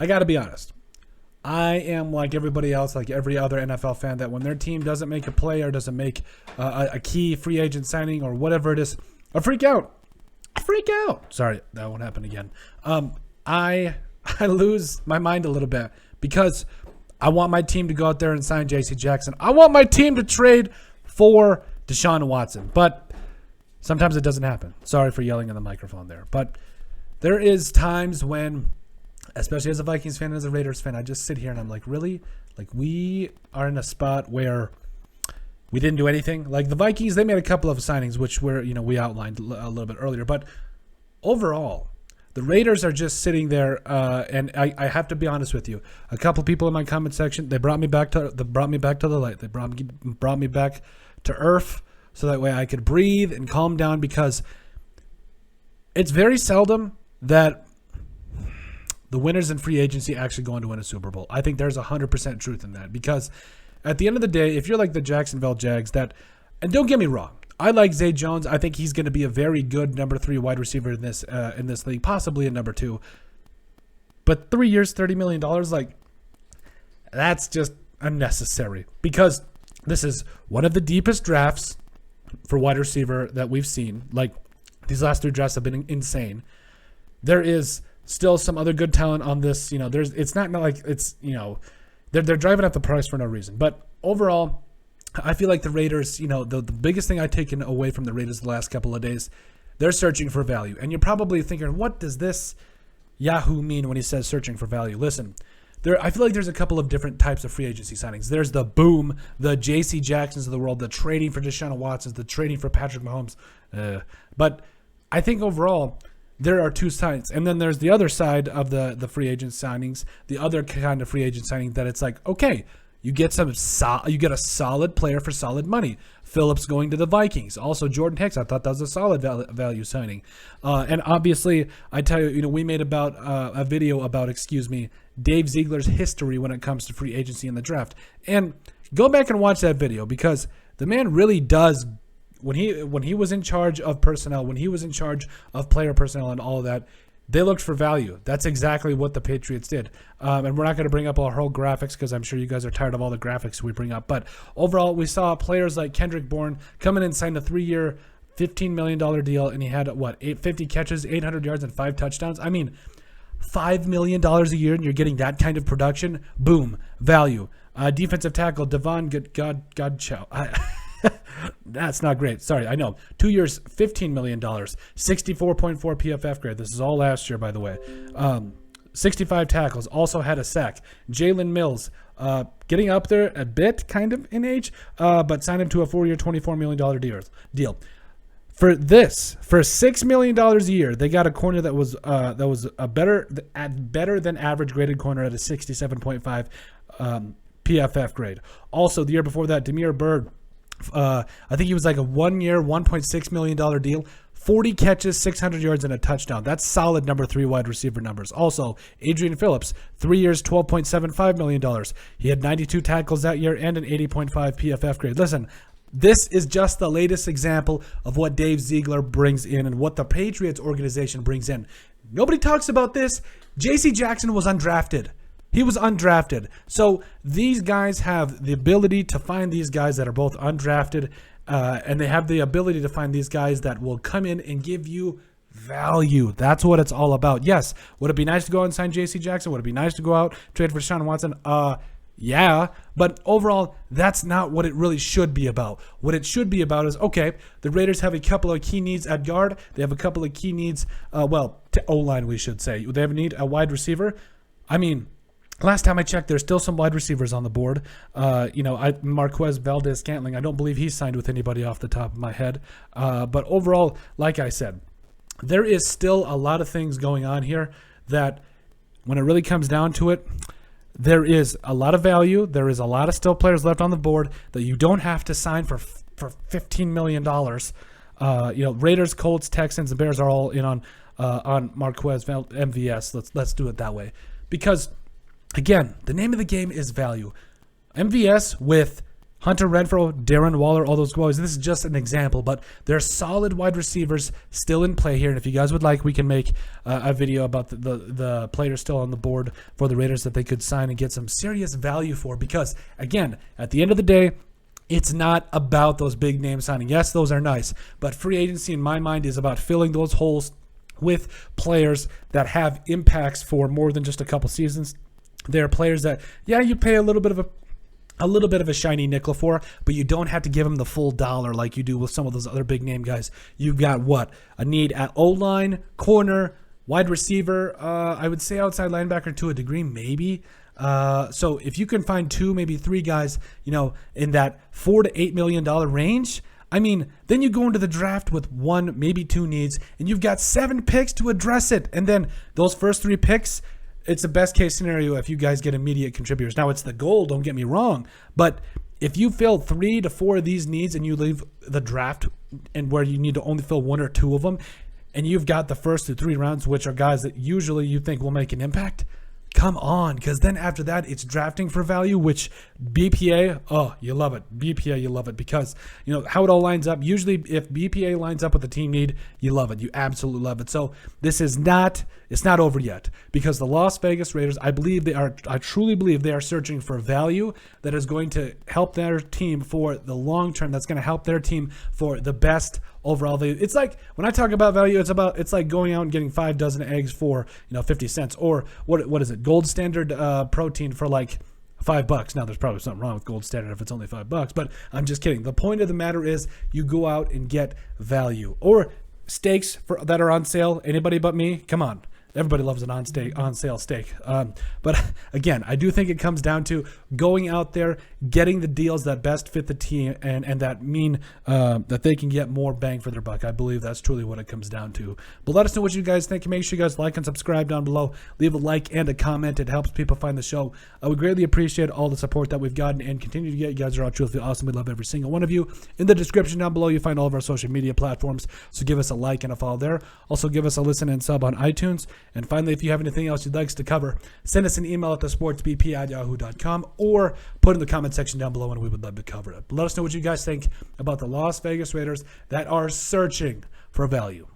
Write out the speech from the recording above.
I got to be honest. I am like everybody else, like every other NFL fan, that when their team doesn't make a play or doesn't make a key free agent signing or whatever it is, I freak out. Sorry, that won't happen again. I lose my mind a little bit because I want my team to go out there and sign J.C. Jackson. I want my team to trade for Deshaun Watson, but sometimes it doesn't happen. Sorry for yelling in the microphone there, but there is times when, especially as a Vikings fan and as a Raiders fan, I just sit here and I'm like, really? Like, we are in a spot where we didn't do anything. Like the Vikings, they made a couple of signings, which were, we outlined a little bit earlier. But overall, the Raiders are just sitting there, and I have to be honest with you. A couple of people in my comment section, they brought me back to the light. They brought me back to earth, so that way I could breathe and calm down, because it's very seldom that the winners in free agency actually go on to win a Super Bowl. I think there's 100% truth in that, because at the end of the day, if you're like the Jacksonville Jags, and don't get me wrong, I like Zay Jones. I think he's going to be a very good number 3 wide receiver in this league, possibly a number 2. But 3 years, $30 million, like, that's just unnecessary, because this is one of the deepest drafts for wide receiver that we've seen. Like, these last 3 drafts have been insane. There is still some other good talent on this. It's not like it's, they're driving up the price for no reason. But overall, I feel like the Raiders, the biggest thing I've taken away from the Raiders the last couple of days, they're searching for value. And you're probably thinking, what does this Yahoo mean when he says searching for value? Listen, I feel like there's a couple of different types of free agency signings. There's the boom, the J.C. Jacksons of the world, the trading for Deshaun Watson, the trading for Patrick Mahomes. But I think overall, there are 2 sides. And then there's the other side of the free agent signings, the other kind of free agent signing that it's like, okay, you get a solid player for solid money. Phillips going to the Vikings. Also, Jordan Hicks, I thought that was a solid value signing. And obviously, I tell you, we made a video about, Dave Ziegler's history when it comes to free agency and the draft. And go back and watch that video, because the man really does, when he was in charge of personnel, when he was in charge of player personnel and all of that, they looked for value. That's exactly what the Patriots did. And we're not going to bring up our whole graphics, because I'm sure you guys are tired of all the graphics we bring up. But overall, we saw players like Kendrick Bourne come in and sign a 3-year, $15 million deal, and he had, 50 catches, 800 yards, and 5 touchdowns? I mean, $5 million a year, and you're getting that kind of production? Boom, value. Defensive tackle, Devon Godchow. That's not great. Sorry, I know. 2 years, $15 million, 64.4 PFF grade. This is all last year, by the way. 65 tackles, also had a sack. Jalen Mills, getting up there a bit, kind of, in age, but signed him to a 4-year, $24 million deal. For $6 million a year, they got a corner that was a better than average graded corner at a 67.5 PFF grade. Also, the year before that, Damiere Byrd, I think he was like a 1-year, $1.6 million deal, 40 catches, 600 yards, and a touchdown. That's solid number 3 wide receiver numbers. Also, Adrian Phillips, 3 years, $12.75 million. He had 92 tackles that year and an 80.5 PFF grade. Listen, this is just the latest example of what Dave Ziegler brings in and what the Patriots organization brings in. Nobody talks about this. J.C. Jackson was undrafted. He was undrafted. So these guys have the ability to find these guys that are both undrafted, and they have the ability to find these guys that will come in and give you value. That's what it's all about. Yes, would it be nice to go out and sign J.C. Jackson? Would it be nice to go out, trade for Deshaun Watson? Yeah, but overall, that's not what it really should be about. What it should be about is, okay, the Raiders have a couple of key needs at guard. They have a couple of key needs, to O-line, we should say. They have a need a wide receiver. I mean, last time I checked, there's still some wide receivers on the board. Marquez Valdez-Scantling, I don't believe he's signed with anybody off the top of my head. But overall, like I said, there is still a lot of things going on here that when it really comes down to it, there is a lot of value. There is a lot of still players left on the board that you don't have to sign for $15 million. Raiders, Colts, Texans, and Bears are all in on Marquez MVS. Let's do it that way. Because, again, the name of the game is value. MVS with Hunter Renfrow, Darren Waller, all those guys. This is just an example, but there are solid wide receivers still in play here. And if you guys would like, we can make a video about the players still on the board for the Raiders that they could sign and get some serious value for. Because, again, at the end of the day, it's not about those big name signing. Yes, those are nice, but free agency in my mind is about filling those holes with players that have impacts for more than just a couple seasons. There are players that, yeah, you pay a little bit of a shiny nickel for, but you don't have to give them the full dollar like you do with some of those other big name guys. You've got what? A need at O-line, corner, wide receiver, I would say outside linebacker to a degree, maybe. So if you can find 2, maybe 3 guys, in that $4 to $8 million range, I mean, then you go into the draft with 1, maybe 2 needs, and you've got 7 picks to address it. And then those first 3 picks, it's the best case scenario if you guys get immediate contributors. Now, it's the goal, don't get me wrong, but if you fill 3 to 4 of these needs and you leave the draft and where you need to only fill 1 or 2 of them, and you've got the first 3 rounds, which are guys that usually you think will make an impact, come on, because then after that, it's drafting for value, which BPA, oh, you love it. BPA, you love it because, how it all lines up. Usually, if BPA lines up with the team need, you love it. You absolutely love it. So this is it's not over yet because the Las Vegas Raiders, I truly believe they are searching for value that is going to help their team for the long term. That's going to help their team for the best overall value. It's like when I talk about value, it's like going out and getting 5 dozen eggs for 50 cents, or what is it? Gold Standard protein for like $5. Now there's probably something wrong with Gold Standard if it's only $5, but I'm just kidding. The point of the matter is you go out and get value, or steaks that are on sale. Anybody but me? Come on. Everybody loves an on sale steak. But again, I do think it comes down to going out there, getting the deals that best fit the team and that mean that they can get more bang for their buck. I believe that's truly what it comes down to. But let us know what you guys think. Make sure you guys like and subscribe down below. Leave a like and a comment. It helps people find the show. I would greatly appreciate all the support that we've gotten and continue to get. You guys are all truthfully awesome. We love every single one of you. In the description down below, you find all of our social media platforms. So give us a like and a follow there. Also give us a listen and sub on iTunes. And finally, if you have anything else you'd like us to cover, send us an email at thesportsbp@yahoo.com or put in the comment section down below and we would love to cover it. But let us know what you guys think about the Las Vegas Raiders that are searching for value.